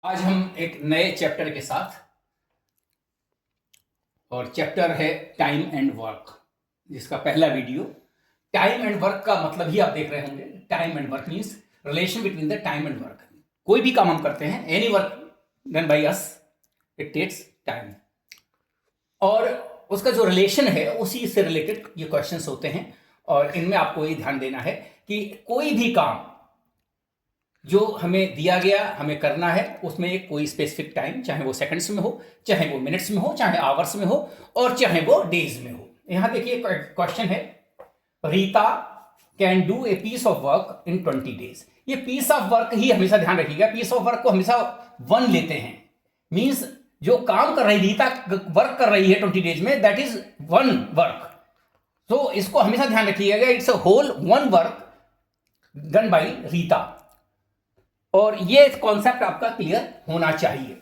आज हम एक नए चैप्टर के साथ, और चैप्टर है टाइम एंड वर्क, जिसका पहला वीडियो। टाइम एंड वर्क का मतलब ही आप देख रहे होंगे। Time and work means relation between the time and work. कोई भी काम हम करते हैं, any work done by us, it takes time, और उसका जो रिलेशन है उसी से रिलेटेड ये क्वेश्चंस होते हैं। और इनमें आपको ये ध्यान देना है कि कोई भी काम जो हमें दिया गया, हमें करना है, उसमें एक कोई स्पेसिफिक टाइम, चाहे वो सेकंड्स में हो, चाहे वो मिनट्स में हो, चाहे आवर्स में हो, और चाहे वो डेज में हो। यहां देखिए क्वेश्चन है, Rita can do a piece of work in 20 days. ये पीस ऑफ वर्क ही हमेशा ध्यान रखिएगा, पीस ऑफ वर्क को हमेशा वन लेते हैं। मीन्स जो काम कर रही रीता, वर्क कर रही है 20 डेज में, दैट इज वन वर्क। तो इसको हमेशा ध्यान रखिएगा, it's a whole one work done by Rita. और ये कॉन्सेप्ट आपका क्लियर होना चाहिए।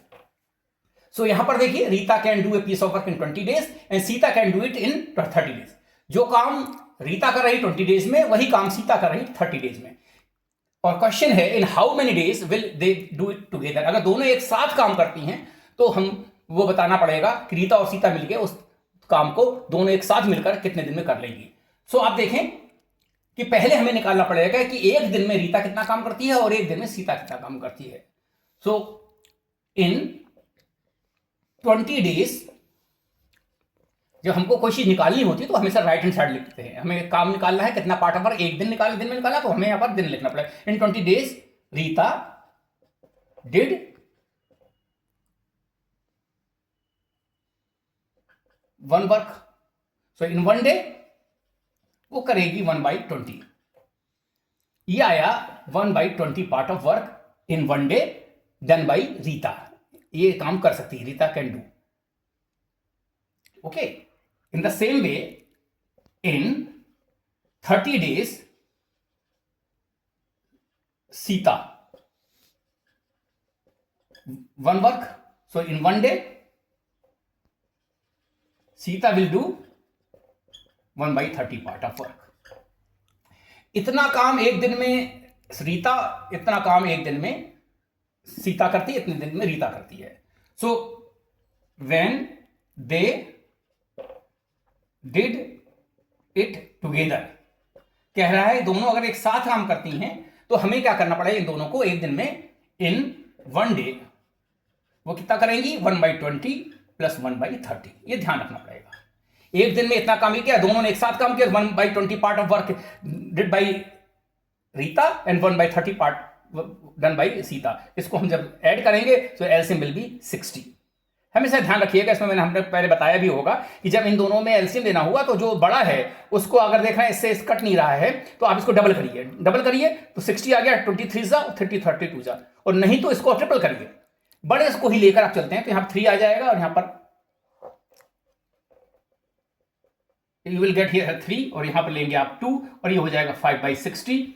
सो यहां पर देखिए, Rita can do a piece of work in 20 days and Sita can do it in 30 days. जो काम रीता कर रही 20 डेज में, वही काम सीता कर रही 30 डेज में। और क्वेश्चन है, in how many days will they do it together. अगर दोनों एक साथ काम करती हैं तो हम वो बताना पड़ेगा कि रीता और सीता मिलकर उस काम को दोनों एक साथ मिलकर कितने दिन में कर लेंगी। सो आप देखें कि पहले हमें निकालना पड़ेगा कि एक दिन में रीता कितना काम करती है और एक दिन में सीता कितना काम करती है। सो इन 20 डेज जब हमको कोई चीज निकालनी होती है तो हमेशा राइट हैंड साइड लिखते हैं। हमें काम निकालना है कितना पार्ट ऑफ वर्क, एक दिन में निकाला, तो हमें यहां पर दिन लिखना पड़ेगा। इन 20 days Rita did one work. So in one day वो करेगी 1/20। ये आया 1/20 part of work in one day done by Rita. ये काम कर सकती है, Rita can do. Okay, in the same way in 30 days Sita one work. So in one day Sita will do 1/30 part of work. इतना काम एक दिन में रीता, इतना काम एक दिन में सीता करती है, इतने दिन में रीता करती है। So when they did it together, कह रहा है दोनों अगर एक साथ काम करती हैं तो हमें क्या करना पड़ेगा, इन दोनों को एक दिन में इन वन डे वो कितना करेंगी, 1/20 प्लस 1/30। ये ध्यान रखना पड़ेगा। एक दिन में इतना काम किया, दोनों ने एक साथ काम किया, 1/20 part of work did by Rita and 1/30 part done by Sita. इसको हम जब ऐड करेंगे तो एलसीएम विल बी 60। हमेशा ध्यान रखिएगा, इसमें हमने पहले बताया भी होगा कि जब इन दोनों में एलसीएम लेना हुआ तो जो बड़ा है उसको अगर देख रहे हैं इससे कट नहीं रहा है तो आप इसको डबल करिए तो 60 आ गया, 23 जा 30, 32 जा, और नहीं तो इसको ट्रिपल करिए, बड़े इसको ही लेकर आप चलते हैं तो यहां 3 आ जाएगा, और यहां पर यू विल गेट हियर 3, और यहां पर लेंगे आप 2, और ये हो जाएगा 5/60,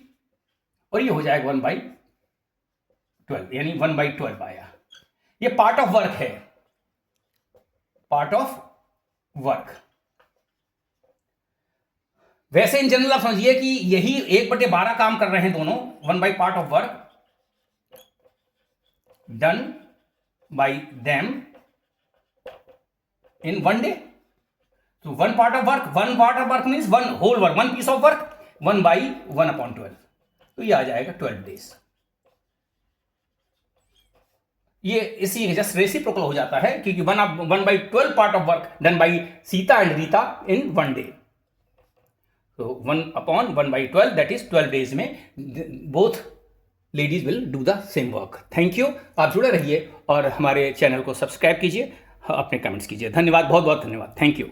और ये हो जाएगा 1/12, यानी 1/12 आया। ये पार्ट ऑफ वर्क है, पार्ट ऑफ वर्क। वैसे इन जनरल आप समझिए कि यही 1/12 काम कर रहे हैं दोनों, 1 part of work done by them in one day. So one part of work means one whole work, one piece of work, 1/1/12, तो ये आ जाएगा 12 डेज। ये इसी जस्ट रेसिप्रोकल हो जाता है क्योंकि 1/12 part of work done by Sita and Rita in one day. तो 1/1/12 दैट इज 12 डेज में both ladies will do the same work. Thank you, आप जुड़े रहिए और हमारे चैनल को सब्सक्राइब कीजिए, अपने कमेंट्स कीजिए। धन्यवाद, बहुत बहुत धन्यवाद, थैंक यू।